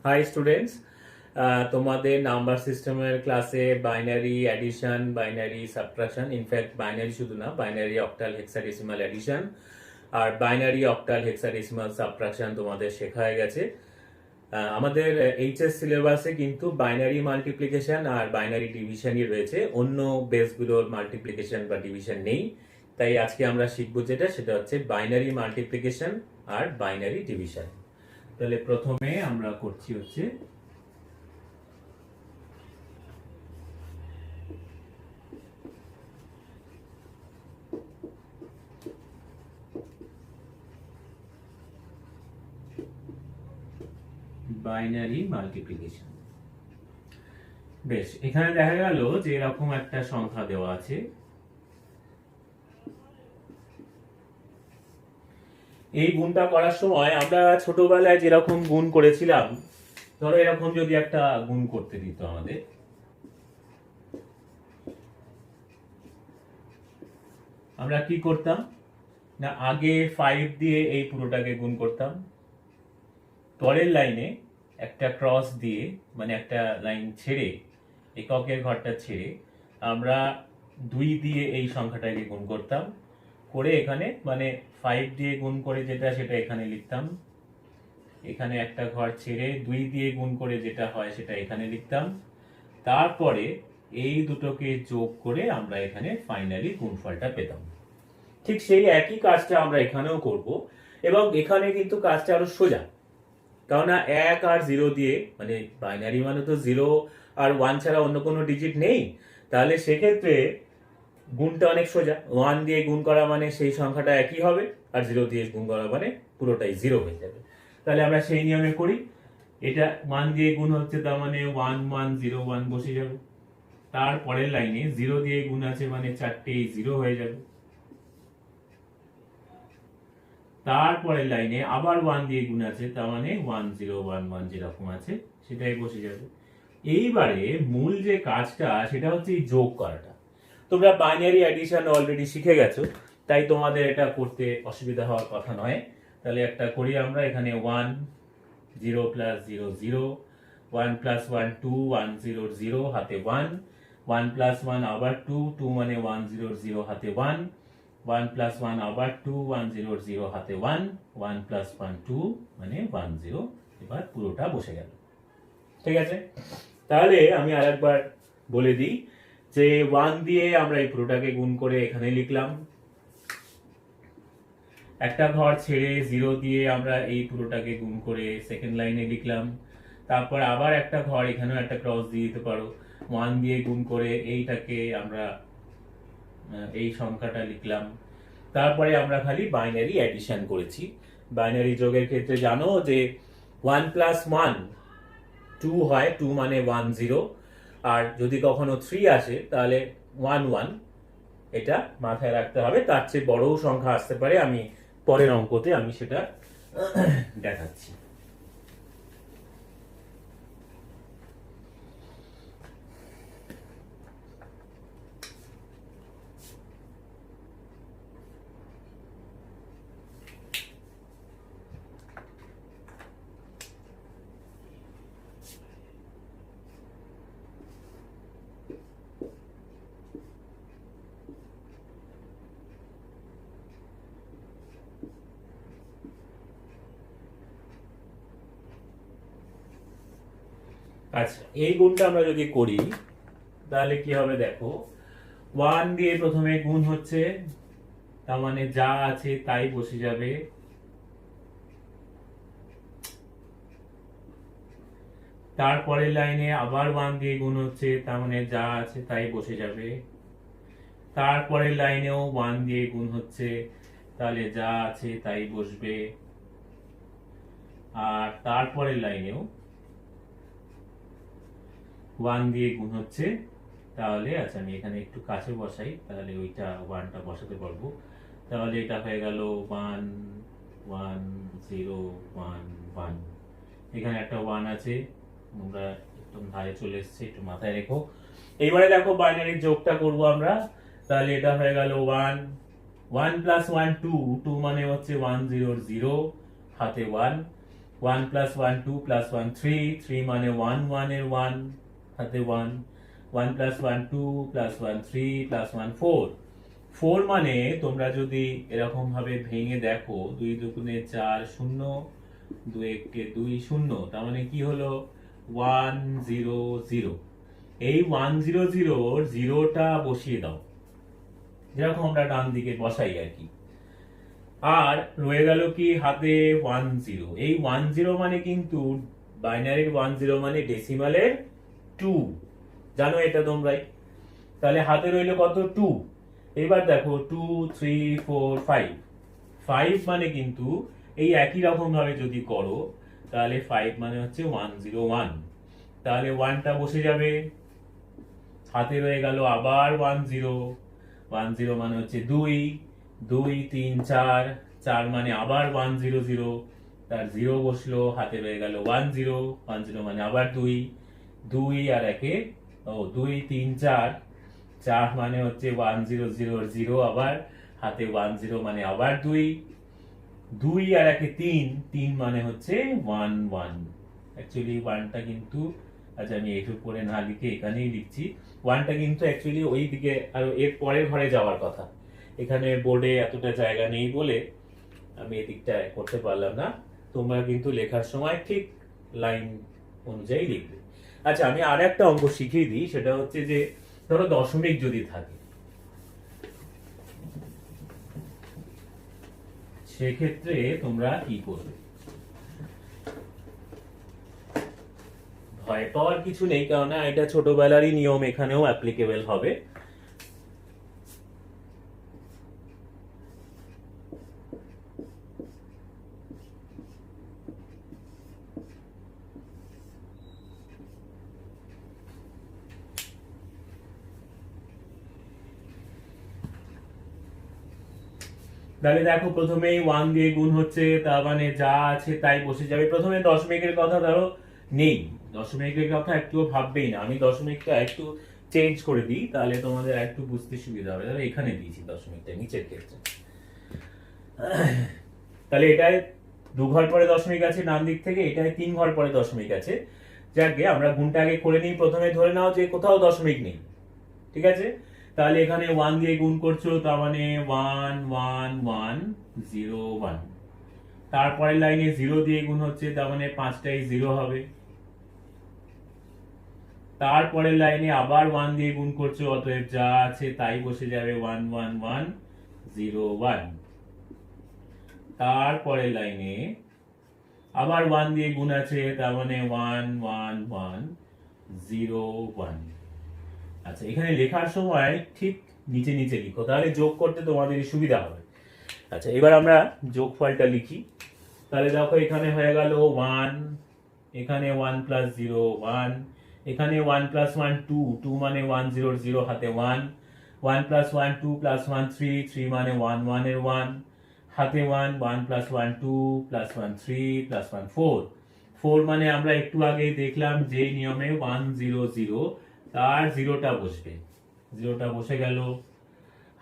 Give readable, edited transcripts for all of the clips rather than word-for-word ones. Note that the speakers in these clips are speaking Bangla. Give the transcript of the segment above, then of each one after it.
হাই স্টুডেন্টস, তোমাদের নাম্বার সিস্টেমের ক্লাসে binary addition, binary subtraction, in fact binary শুধু না, বাইনারি অক্টাল হেক্সাডেসিমাল অ্যাডিশন আর বাইনারি অক্টাল হেক্সাডেসিমাল সাবট্রাকশন তোমাদের শেখা হয়ে গেছে। আমাদের এইচএস সিলেবাসে কিন্তু বাইনারি মাল্টিপ্লিকেশন আর বাইনারি ডিভিশনই রয়েছে, অন্য বেসগুলোর মাল্টিপ্লিকেশন বা ডিভিশন নেই। তাই আজকে আমরা শিখবো সেটা হচ্ছে বাইনারি মাল্টিপ্লিকেশন আর বাইনারি ডিভিশন। তাহলে প্রথমে আমরা করছি হচ্ছে বাইনারি মাল্টিপ্লিকেশন। বেশ, এখানে দেখা গেল যে এরকম একটা সংখ্যা দেওয়া আছে। এই গুণটা করার সময় আমরা ছোটবেলায় যেরকম গুণ করেছিলাম, ধরো এরকম যদি একটা গুণ করতে দিত আমাদের, আমরা কি করতাম না, আগে 5 দিয়ে এই পুরোটাকে গুণ করতাম, পরের লাইনে একটা ক্রস দিয়ে, মানে একটা লাইন ছেড়ে, এককের ঘরটা ছেড়ে আমরা 2 দিয়ে এই সংখ্যাটাকে গুণ করতাম, করে এখানে মানে 5 দিয়ে গুণ করে যেটা সেটা এখানে লিখতাম, এখানে একটা ঘর ছেড়ে 2 দিয়ে গুণ করে যেটা হয় সেটা এখানে লিখতাম, তারপরে এই দুটোকে যোগ করে আমরা এখানে ফাইনালি গুণফলটা পেতাম। ঠিক সেই একই কাজটা আমরা এখানেও করব, এবং এখানে কিন্তু কাজটা আরো সোজা, কেননা 1 আর 0 দিয়ে, মানে বাইনারি মানে তো 0 আর 1 ছাড়া অন্য কোনো ডিজিট নেই, তাহলে সেক্ষেত্রে গুণটা অনেক সোজা। 1 দিয়ে গুণ করা মানে সেই সংখ্যাটা একই হবে, আর 0 দিয়ে গুণ করা মানে পুরোটাই 0 হয়ে যাবে। তাহলে আমরা সেই নিয়মে করি। এটা 1 দিয়ে গুণ হচ্ছে, তার মানে 1 1 0 1 বসে যাবে। তারপরের লাইনে 0 দিয়ে গুণ আছে, মানে চারটেই 0 হয়ে যাবে। তারপরের লাইনে আবার 1 দিয়ে গুণ আছে, তার মানে 1 0 1 1 যেরকম আছে সেটাই বসে যাবে। এইবারে মূল যে কাজটা সেটা হচ্ছে এই যোগ করাটা। তোমরা বাইনারি অ্যাডিশন অলরেডি শিখে গেছো, তাই তোমাদের এটা করতে অসুবিধা হওয়ার কথা নয়। তাহলে একটা করি আমরা, এখানে 1 0 প্লাস 0 0, 1 প্লাস 1 2, 1 0 0 হাতে 1, 1 প্লাস 1 আবার 2 2 মানে 1 0 0 হাতে 1, 1 প্লাস 1 আবার 2 1 0 0 হাতে 1, 1 প্লাস 1 2 মানে 1 0। এবার পুরোটা বসে গেল। ঠিক আছে, তাহলে আমি আরেকবার বলে দিই যে 1 দিয়ে আমরা এই পুরোটাকে গুণ করে এখানে লিখলাম, একটা ঘর ছেড়ে 0 দিয়ে আমরা এই পুরোটাকে গুণ করে সেকেন্ড লাইনে লিখলাম, তারপর আবার একটা ঘর, এখানেও একটা ক্রস দিয়ে দিতে পারো, 1 দিয়ে গুণ করে এইটাকে আমরা এই সংখ্যাটা লিখলাম। তারপরে আমরা খালি বাইনারি অ্যাডিশন করেছি। বাইনারি যোগের ক্ষেত্রে জানো যে 1 প্লাস 1 2 হয়, 2 মানে 1 0, আর যদি কখনো 3 আসে তাহলে 1 1, এটা মাথায় রাখতে হবে। তার চেয়ে বড়ও সংখ্যা আসতে পারে, আমি পরের অঙ্কতে আমি সেটা দেখাচ্ছি। আচ্ছা, এই গুণটা আমরা যদি করি তাহলে কি হবে দেখো, 1 দিয়ে প্রথমে গুণ হচ্ছে, তার মানে যা আছে তাই বসে যাবে। তারপরের লাইনে আবার 1 দিয়ে গুণ হচ্ছে, তার মানে যা আছে তাই বসে যাবে। তারপরের লাইনেও 1 দিয়ে গুণ হচ্ছে, তাহলে যা আছে তাই বসবে। আর তারপরের লাইনেও 1 দিয়ে গুণ হচ্ছে, তাহলে আচ্ছা আমি এখানে একটু কাছে বসাই, তাহলে ওইটা 1টা বসাতে পারবো। তাহলে এটা হয়ে গেল 1 1 0 1 1, এখানে একটা 1 আছে, আমরা একদম ধারে চলে এসেছে, একটু মাথায় রেখো। এইবারে দেখো বাইনারি যোগটা করব আমরা, তাহলে এটা হয়ে গেল 1 1 প্লাস 1 2, 2 মানে হচ্ছে 1 0 0 হাতে 1, 1 প্লাস 1 2 প্লাস 1 3, 3 মানে 1 1 এর 1 হাতে 1, 1 প্লাস 1 2 প্লাস 1 3 প্লাস 1 4, 4 মানে তোমরা যদি এরকম ভাবে ভেঙে দেখো 2 দুগুণে 4 0, 2 একে 2 0, তার মানে কি হলো 1 0 0। এই 1 0 0 জিরোটা বসিয়ে দাও যেরকম আমরা ডান দিকে বসাই আর কি। আর রয়ে গেল কি হাতে 1 0। এই 1 0 মানে কিন্তু বাইনারির 1 0 মানে ডেসিমালের 2, জানো এটা তোমরাই। তাহলে হাতে রইল কত 2। এবার দেখো 2 3 4 5, 5 মানে কিন্তু এই একই রকম ভাবে যদি করো তাহলে 5 মানে হচ্ছে 1 0 1, তাহলে 1টা বসে যাবে। হাতে রয়ে গেল আবার 1 0, 1 0 মানে হচ্ছে 2, 2 3 4, 4 মানে আবার 1 0 0, তার 0 বসলো। হাতে রয়ে গেল 1 0, 1 0 মানে আবার 2, 2 আর একে 2 3 4, 4 মানে হচ্ছে 1 0 0 0, আবার হাতে 1 0 মানে আবার 2, 2 আর একে 3, 3 মানে হচ্ছে 1 1। অ্যাকচুয়ালি 1টা কিন্তু, আচ্ছা আমি এর উপরে না লিখে এখানেই লিখছি, 1টা কিন্তু অ্যাকচুয়ালি ওই দিকে আর এর পরের ঘরে যাওয়ার কথা। এখানে বোর্ডে এতটা জায়গা নেই বলে আমি এদিকটা করতে পারলাম না। তোমরা কিন্তু লেখার সময় ঠিক লাইন অনুযায়ী লিখবে। আচ্ছা আমি আর একটা অঙ্ক শিখিয়ে দিই, সেটা হচ্ছে যে ধরো দশমিক যদি থাকে, সেক্ষেত্রে তোমরা কি করবে। ভয় পাওয়ার কিছু নেই, কেননা এটা ছোটবেলারই নিয়ম, এখানেও অ্যাপ্লিকেবল হবে। তাহলে দেখো প্রথমেই 1 দিয়ে গুণ হচ্ছে, তার মানে যা আছে তাই বসে যাবে। প্রথমে দশমিকের কথা ধরো নেই, দশমিকের কথা একটু ভাববেই না। আমি দশমিকটা একটু চেঞ্জ করে দিই, তাহলে তোমাদের একটু বুঝতে সুবিধা হবে। তাহলে এখানে দিয়েছি দশমিকটা নিচের ক্ষেত্রে। তাহলে এটায় 2 ঘর পরে দশমিক আছে ডান দিক থেকে, এটায় 3 ঘর পরে দশমিক আছে। যাকে আমরা গুণটা আগে করে নিই। প্রথমে ধরে নাও যে কোথাও দশমিক নেই, ঠিক আছে। তাহলে এখানে 1 দিয়ে গুণ করছো, তার মানে 1 1 1 0 1। তারপরের লাইনে 0 দিয়ে গুণ হচ্ছে, তার মানে 5টাই 0 হবে। তারপরের লাইনে আবার 1 দিয়ে গুণ করছো, অতএব যা আছে তাই বসে যাবে 1 1 1 0 1। তারপরের লাইনে আবার 1 দিয়ে গুণ আছে, তার মানে 1 1 1 0 1। আচ্ছা এখানে লেখার সময় ঠিক নিচে নিচে লিখো, তাহলে যোগ করতে তোমাদের সুবিধা হবে। আচ্ছা এবার আমরা যোগফলটা লিখি। তাহলে দেখো এখানে হয়ে গেল 1, এখানে 1 প্লাস 0 1, এখানে 1 প্লাস 1 2, 2 মানে 1 0 0 হাতে 1, 1 প্লাস 1 2 প্লাস 1 3, 3 মানে 1 1 এর 1 হাতে 1, 1 প্লাস 1 2 প্লাস 1 3 প্লাস 1 4, 4 মানে আমরা একটু আগে দেখলাম যে নিয়মে 1 0 0 তার 0টা বসবে, 0টা বসে গেল।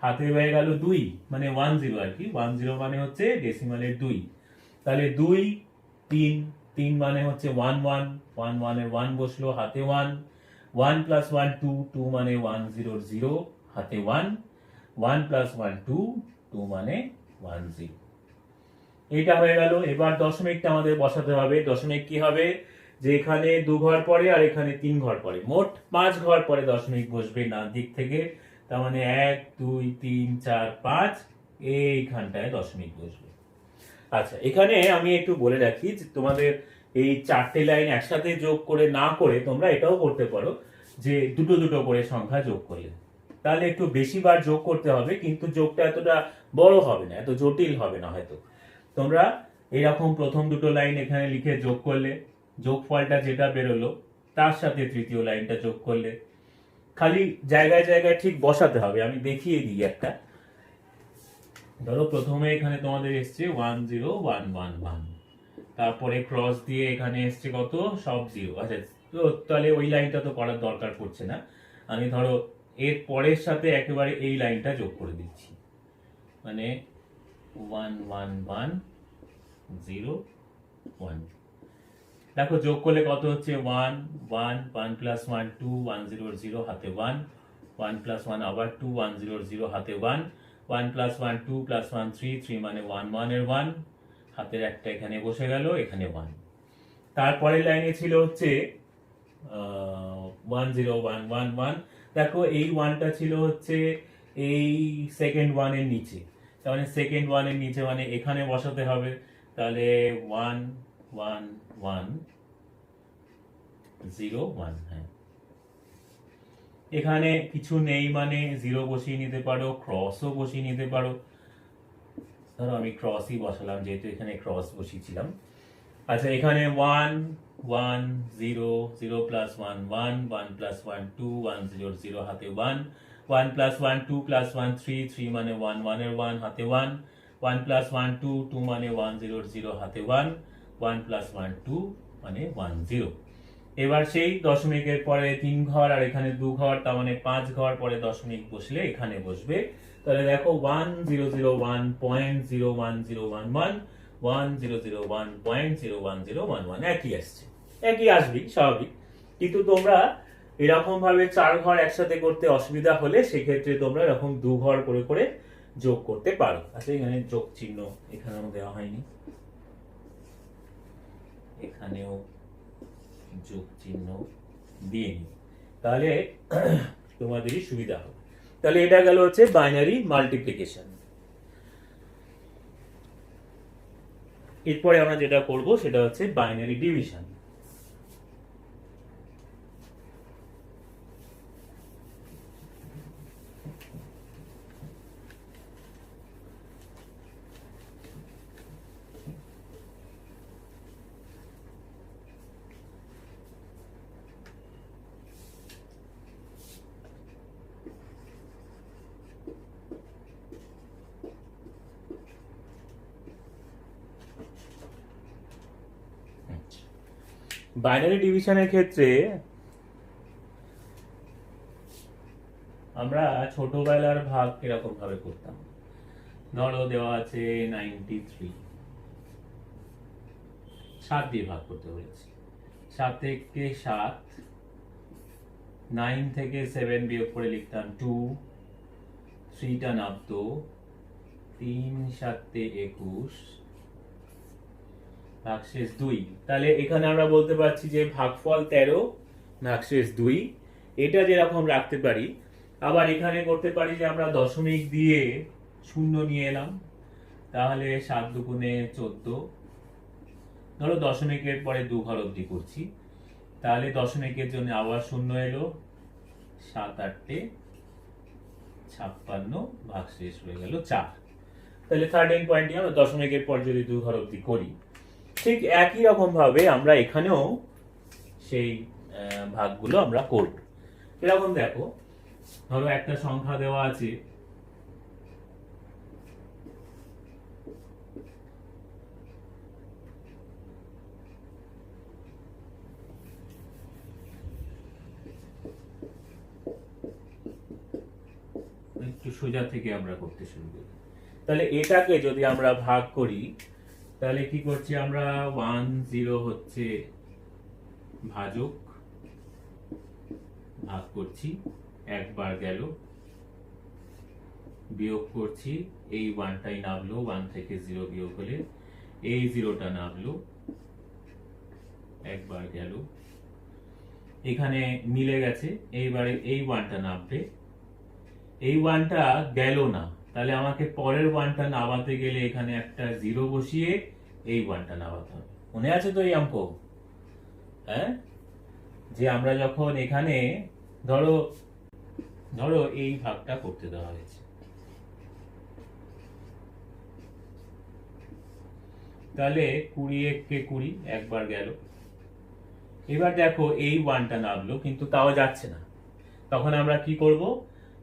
হাতে হয়ে গেল 2 মানে 1 0 আর কি, 1 0 মানে হচ্ছে ডেসিমালের 2। তাহলে 2 3, 3 মানে হচ্ছে 1 1, 1 1 এর 1 বসলো, হাতে 1, 1 প্লাস 1 2, 2 মানে 1 0 0 হাতে 1, 1 প্লাস 1 2, 2 মানে 1 0। এটা হয়ে গেল। এবার দশমিকটা আমাদের বসাতে হবে। দশমিক কি হবে, যে এখানে 2 ঘর পরে আর এখানে 3 ঘর পরে, মোট 5 ঘর পরে দশমিক বসবে ডান দিক থেকে। তার মানে 1 2 3 4 5 এইখানটায় দশমিক বসবে। আচ্ছা এখানে আমি একটু বলে রাখি যে তোমাদের এই 4টে লাইন একসাথে যোগ করে না করে তোমরা এটাও করতে পারো যে দুটো দুটো করে সংখ্যা যোগ করলে, তাহলে একটু বেশি বার যোগ করতে হবে, কিন্তু যোগটা এতটা বড় হবে না, এত জটিল হবে না হয়তো। তোমরা এরকম প্রথম দুটো লাইন এখানে লিখে যোগ করলে, যোগফলটা যেটা বেরোলো তার সাথে তৃতীয় লাইনটা যোগ করলে। খালি জায়গায় জায়গায় ঠিক বসাতে হবে। আমি দেখিয়ে দিই একটা। ধরো প্রথমে এখানে তোমাদের এসছে 1 0 1 1 1, তারপরে ক্রস দিয়ে এখানে এসছে কত সব 0। আচ্ছা তো তাহলে ওই লাইনটা তো করার দরকার পড়ছে না, আমি ধরো এর পরের সাথে একেবারে এই লাইনটা যোগ করে দিচ্ছি, মানে 1 1 1 0 1। দেখো যোগ করলে কত হচ্ছে 1 1 1 প্লাস 1 2 1 0 0 হাতে 1 1 প্লাস 1 আবার 2 1 0 0 হাতে 1 1 প্লাস 1 2 প্লাস 1 3 3 মানে 1 1 এর 1 হাতের একটা এখানে বসে গেল, এখানে 1। তারপরের লাইনে ছিল হচ্ছে 1 0 1 1 1। দেখো এই 1টা ছিল হচ্ছে এই সেকেন্ড 1 এর নিচে, তার মানে সেকেন্ড 1 এর নিচে মানে এখানে বসাতে হবে। তাহলে 1 1 1 0 1। হ্যাঁ, এখানে কিছু নেই মানে 0 বসিয়ে নিতে পারো, ক্রসও বসিয়ে নিতে পারো। ধরো আমি ক্রসই বসালাম যেহেতু এখানে ক্রস বসিয়েছিলাম। আচ্ছা, এখানে 1 1 0 0 প্লাস 1 1 1 প্লাস 1 2 1 0 0 হাতে 1 1 প্লাস 1 2 প্লাস 1 3 3 মানে 1 1 এর 1 হাতে 1 1 প্লাস 1 2 2 মানে 1 0 0 হাতে 1 1 প্লাস 1 2 মানে 1 0। এবার সেই দশমিকের পরে 3 ঘর আর এখানে 2 ঘর, তার মানে 5 ঘর পরে দশমিক বসলে এখানে বসবে। তাহলে দেখো 1001.01011 1001.01011 একই আসছে, একই আসবে স্বাভাবিক। কিন্তু তোমরা এরকম ভাবে 4 ঘর একসাথে করতে অসুবিধা হলে সেক্ষেত্রে তোমরা এরকম 2 ঘর করে করে যোগ করতে পারো। আচ্ছা, এখানে যোগ চিহ্ন এখানেও দেওয়া হয়নি, এখানেও যোগ চিহ্ন দিয়ে নি, তাহলে তোমাদেরই সুবিধা হবে। তাহলে এটা গেল হচ্ছে বাইনারি মাল্টিপ্লিকেশন। এরপরে আমরা যেটা করব সেটা হচ্ছে বাইনারি ডিভিশন। বাইনারি ডিভিশনের ক্ষেত্রে আমরা ছোটবেলার ভাগ কিরকম ভাবে করতাম। ধরো দেওয়া আছে 93, 7 দিয়ে ভাগ করতে বলেছি। 7 থেকে 7, 9 থেকে 7 বিয়োগ করে লিখতাম 2, 3টা নামতো 3 7 21 ভাগশেষ 2। তাহলে এখানে আমরা বলতে পারছি যে ভাগফল 13 ভাগশেষ 2, এটা যেরকম রাখতে পারি। আবার এখানে করতে পারি যে আমরা দশমিক দিয়ে শূন্য নিয়ে এলাম, তাহলে 7 দুগুণে 14। ধরো দশমিকের পরে 2 ঘর অবধি করছি, তাহলে দশমিকের জন্য আবার শূন্য এলো, 7 8 56 ভাগশেষ হয়ে গেল 4। তাহলে 13 পয়েন্টে আমরা দশমিকের পর যদি 2 ঘর অবধি করি, ঠিক একই রকম ভাবে আমরা এখানেও সেই ভাগগুলো আমরা করব। এরকম দেখো, ধরো একটা সংখ্যা দেওয়া আছে, একটু সোজা থেকে আমরা করতে শুরু করি। তাহলে এটাকে যদি আমরা ভাগ করি, তাহলে কি করছি আমরা 1 0 হচ্ছে ভাজক, ভাগ করছি, একবার গেল, বিয়োগ করছি, এই 1টাই নামলো, 1 থেকে 0 বিয়োগ হলে এই 0টা নামলো, একবার গেল, এখানে মিলে গেছে, এইবারে এই 1টা নামবে, এই 1টা গেল না, তাহলে আমাকে পরের 1টা নামাতে গেলে এখানে একটা 0 বসিয়ে এই 1টা নামাতে হবে। মনে আছে তো এই অঙ্ক? হ্যাঁ, যে আমরা যখন এখানে ধরো ধরো এই ভাগটা করতে দেওয়া হয়েছে, তাহলে 20 কে 20 একবার গেল, এবার দেখো এই 1টা নামলো কিন্তু তাও যাচ্ছে না, তখন আমরা কি করব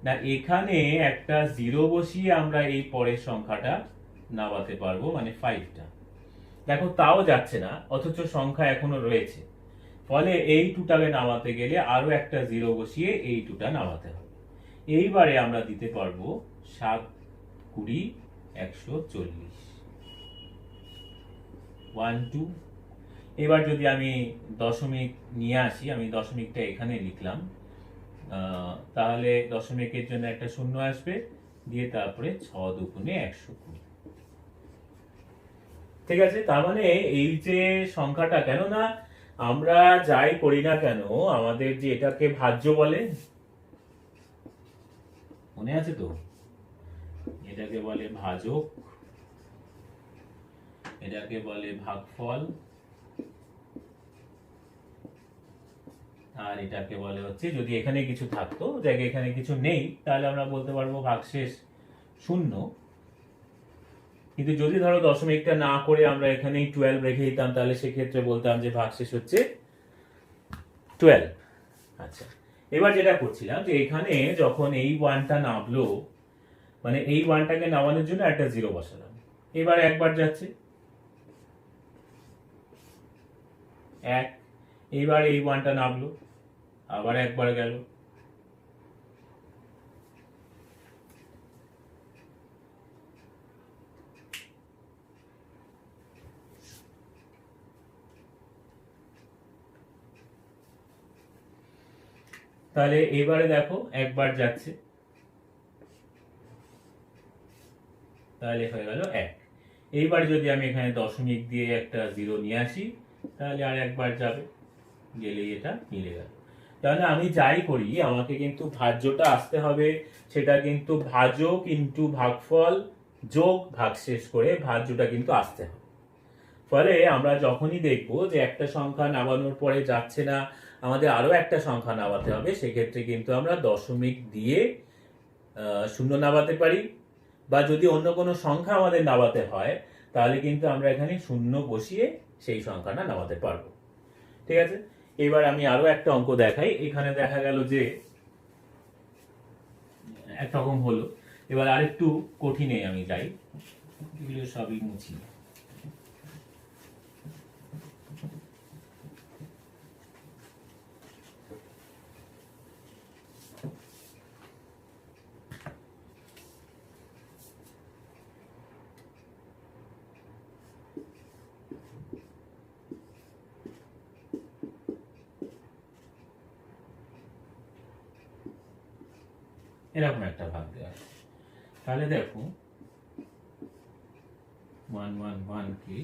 না, এখানে একটা 0 বসিয়ে আমরা এই পরের সংখ্যাটা নামাতে পারবো, মানে 5টা। দেখো তাও যাচ্ছে না, অথচ সংখ্যা এখনো রয়েছে, ফলে এই 2টাকে নামাতে গেলে আরো একটা 0 বসিয়ে এই 2টা নামাতে হবে। এইবারে আমরা দিতে পারবো 7 20 140 1 2। এবার যদি আমি দশমিক নিয়ে আসি, আমি দশমিকটা এখানে লিখলাম, তাহলে দশমিকের জন্য একটা শূন্য আসবে, দিয়ে তারপরে 6 দুগুণে 120। ঠিক আছে, তার মানে এই যে সংখ্যাটা, কেননা আমরা যাই করি না কেন আমাদের যে এটাকে ভাজ্য বলে, মনে আছে তো, এটাকে বলে ভাজক, এটাকে বলে ভাগফল, আর এটাকে বলে হচ্ছে, যদি এখানে কিছু থাকতো, জায়গায় এখানে কিছু নেই, তাহলে আমরা বলতে পারবো ভাগশেষ শূন্য। কিন্তু যদি ধরো দশমিকটা না করে আমরা এখানেই 12 রেখে দিতাম, তাহলে সেক্ষেত্রে বলতাম যে ভাগশেষ হচ্ছে 12। আচ্ছা, এবার যেটা করছিলাম যে এখানে যখন এই ওয়ানটা নামলো, মানে এই ওয়ানটাকে নামানোর জন্য একটা জিরো বসালাম, এবার একবার যাচ্ছে 1, এইবার এই ওয়ানটা নামলো, আবার একবার গেল, তাহলে এবারে দেখো একবার যাচ্ছে, তাহলে হয়ে গেল 1। এইবার যদি আমি এখানে দশমিক দিয়ে একটা জিরো নিয়ে আসি, তাহলে আর একবার যাবে, গেলেই এটা মিলে গেল। তাহলে আমি যাই করি আমাকে কিন্তু ভাজ্যটা আসতে হবে, সেটা কিন্তু ভাজক ইন্টু ভাগফল যোগ ভাগশেষ করে ভাজ্যটা কিন্তু আসতে হবে। ফলে আমরা যখনই দেখবো যে একটা সংখ্যা নামানোর পরে যাচ্ছে না, আমাদের আরো একটা সংখ্যা নামাতে হবে, সেক্ষেত্রে কিন্তু আমরা দশমিক দিয়ে শূন্য নামাতে পারি, বা যদি অন্য কোনো সংখ্যা আমাদের নামাতে হয়, তাহলে কিন্তু আমরা এখানে শূন্য বসিয়ে সেই সংখ্যাটা নামাতে পারবো। ঠিক আছে, এবার আমি আরো একটা অঙ্ক দেখাই। এখানে দেখা গেল যে একরকম হলো, এবার আরেকটু কঠিনে আমি যাই, এগুলো সবই মুছি। এরকম একটা ভাগ দেওয়া আছে, তাহলে দেখো 111 কে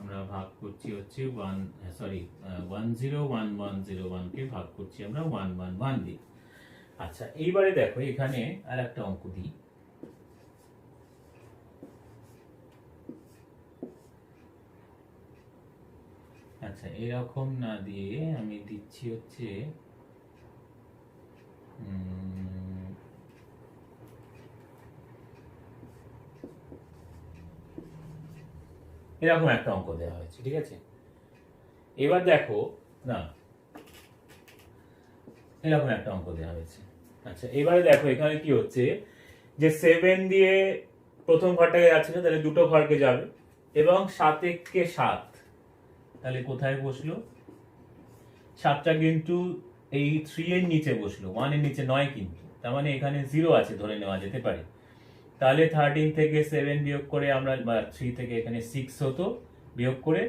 আমরা ভাগ করছি হচ্ছে 101101 কে ভাগ করছি আমরা 111 দিয়ে। আচ্ছা, এইবারে দেখো এখানে আর একটা অঙ্ক দিই। আচ্ছা, এরকম না দিয়ে আমি দিচ্ছি হচ্ছে এরকম একটা অঙ্ক দেওয়া হয়েছে। ঠিক আছে, এবার দেখো না, এরকম একটা অঙ্ক দেওয়া হয়েছে। আচ্ছা, এবারে দেখো এখানে কি হচ্ছে, যে 7 দিয়ে প্রথম ঘরটাকে যাচ্ছে না, তাহলে দুটো ঘরকে যাবে, এবং 7 কে 7, তাহলে কোথায় বসলো, 7টা কিন্তু এই 3 এর নিচে বসলো, 1 এর নিচে নয়, কিন্তু তার মানে এখানে 0 আছে ধরে নেওয়া যেতে পারে। তাহলে 13 থেকে 7 বিয়োগ করে আমরা, বা 3 থেকে এখানে 6 হতো, বিয়োগ করে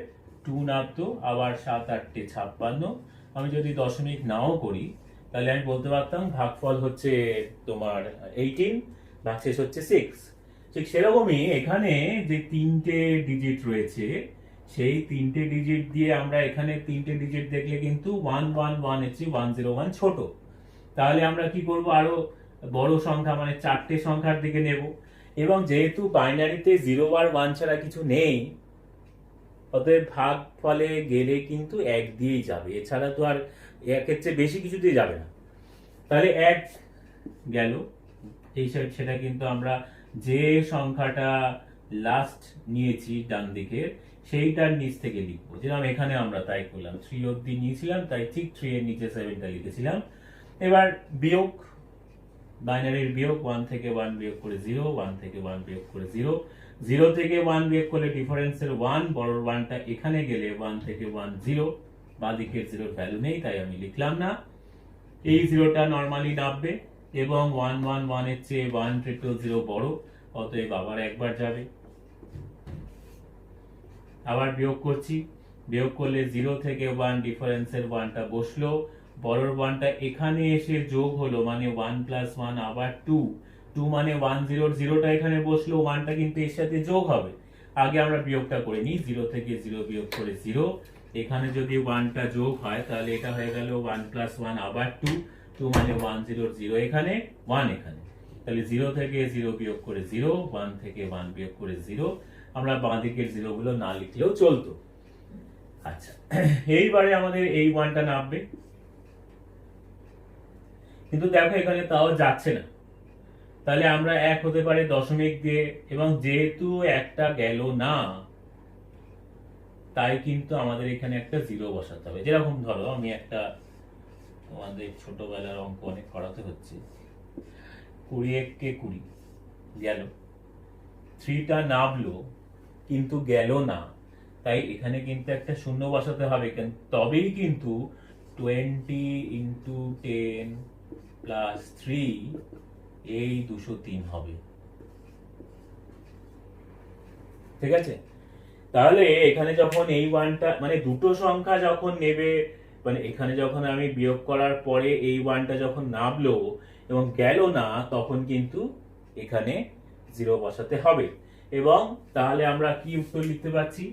2 নামতো, আবার 7 8 56। আমি যদি দশমিক নাও করি, তাহলে আমি বলতে পারতাম ভাগফল হচ্ছে তোমার 18, ভাগশেষ হচ্ছে 6। ঠিক সেরকমই এখানে যে 3টে ডিজিট রয়েছে, সেই 3টে ডিজিট দিয়ে আমরা এখানে 3টে ডিজিট দেখলে কিন্তু 111 এর চেয়ে 101 ছোট। তাহলে আমরা কি করব, আরো বড় সংখ্যা মানে 4টে সংখ্যার দিকে নেব, এবং যেহেতু বাইনারিতে 0 আর 1 ছাড়া কিছু নেই, অতএব ভাগ ফলে গেলে কিন্তু 1 দিয়েই যাবে, এছাড়া তো আর 1 এর চেয়ে বেশি কিছু দিয়ে যাবে না। তাহলে 1 গেল, সেটা কিন্তু আমরা যে সংখ্যাটা লাস্ট নিয়েছি ডান দিকে, সেইটার নিচ থেকে লিখবো, যেরকম এখানে আমরা তাই করলাম, 3 অব্দি নিয়েছিলাম, তাই ঠিক 3 এর নিচে 7টা লিখেছিলাম। এবার বিয়োগ, বাইনারির বিয়োগ, 1 থেকে 1 বিয়োগ করে 0, 1 থেকে 1 বিয়োগ করে 0, 0 থেকে 1 বিয়োগ করলে ডিফারেন্সের 1, বড় 1টা এখানে গেলে 1 থেকে 1 0, বাঁ দিকের 0 ভ্যালু নেই, তাই আমি লিখলাম না। এই 0টা নরমালি নামবে, এবং 111 এর চেয়ে 100 বড়, অতএব আবার একবার যাবে। আবার বিয়োগ করছি, বিয়োগ করলে 0 থেকে 1 ডিফারেন্সের 1টা বসলো, বড়র 1টা এখানে এসে যোগ হলো, মানে 1 প্লাস 1 আবার 2, 2 মানে 1 0, 0টা এখানে বসলো, 1টা কিন্তু এর সাথে যোগ হবে। আগে আমরা বিয়োগটা করে নিই, 0 থেকে 0 বিয়োগ করে 0, এখানে যদি 1টা যোগ হয় তাহলে এটা হয়ে গেল 1 প্লাস 1 আবার 2, 2 মানে 1 0, 0 এখানে 1 এখানে, তাহলে 0 থেকে 0 বিয়োগ করে 0, 1 থেকে 1 বিয়োগ করে 0। আমরা বাঁ দিকের 0 গুলো না লিখলেও চলতো। আচ্ছা, এইবারে আমাদের এই 1টা নামবে, কিন্তু দেখো এখানে তাও যাচ্ছে না, তাহলে আমরা 1 হতে পারে দশমিক দিয়ে, এবং যেহেতু একটা গেল না তাই কিন্তু আমাদের এখানে একটা 0 বসাতে হবে। যেরকম ধরো আমি একটা, তোমাদের ছোটবেলার অঙ্ক অনেক করাতে হচ্ছে, 20 কে 20 গেল, 3টা নামলো কিন্তু গেল না, তাই এখানে কিন্তু একটা শূন্য বসাতে হবে, তবেই কিন্তু 20 ইন্টু 10 প্লাস 3 এই 203 হবে। ঠিক আছে, তাহলে এখানে যখন এই 1টা মানে দুটো সংখ্যা যখন নেবে, মানে এখানে যখন আমি বিয়োগ করার পরে এই 1টা যখন নামলো এবং গেল না, তখন কিন্তু এখানে 0 বসাতে হবে। এবং তাহলে আমরা কি উত্তর লিখতে পাচ্ছি,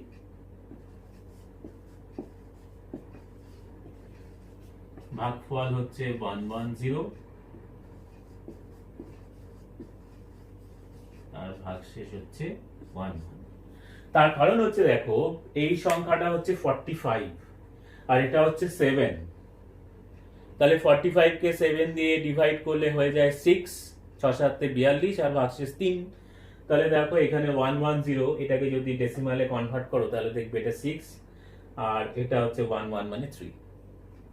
ভাগফল হচ্ছে 110 আর ভাগশেষ হচ্ছে 1। তার কারণ হচ্ছে দেখো এই সংখ্যাটা হচ্ছে 45 আর এটা হচ্ছে 7, তাহলে 45 কে 7 দিয়ে ডিভাইড করলে হয়ে যায় 6, 6 7 42 আর ভাগশেষ 3। তাহলে দেখো এখানে 110, এটাকে যদি ডেসিমালে কনভার্ট করো তাহলে দেখবে এটা 6 আর এটা হচ্ছে 11 মানে 3,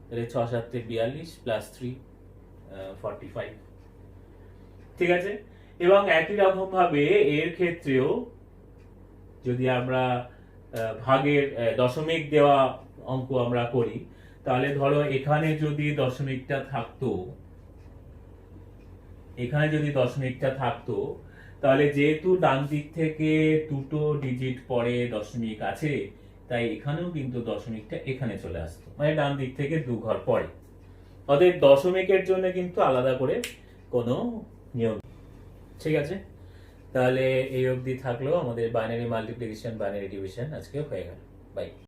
তাহলে 6 7 42 প্লাস 3 45। ঠিক আছে, এবং একই রকম ভাবে এর ক্ষেত্রেও যদি আমরা ভাগের দশমিক দেওয়া অঙ্ক আমরা করি, তাহলে ধরো এখানে যদি দশমিকটা থাকতো, এখানে যদি দশমিকটা থাকতো, তাহলে যেহেতু ডান দিক থেকে দুটো ডিজিট পরে দশমিক আছে, তাই এখানেও কিন্তু দশমিকটা এখানে চলে আসতো, মানে ডান দিক থেকে 2 ঘর পরে। অতএব দশমিকের জন্য কিন্তু আলাদা করে কোনো নিয়ম। ঠিক আছে, তাহলে এই অবধি থাকলো আমাদের বাইনারি মাল্টিপ্লিকেশন বাইনারি ডিভিশন, আজকে হয়ে গেল। বাই।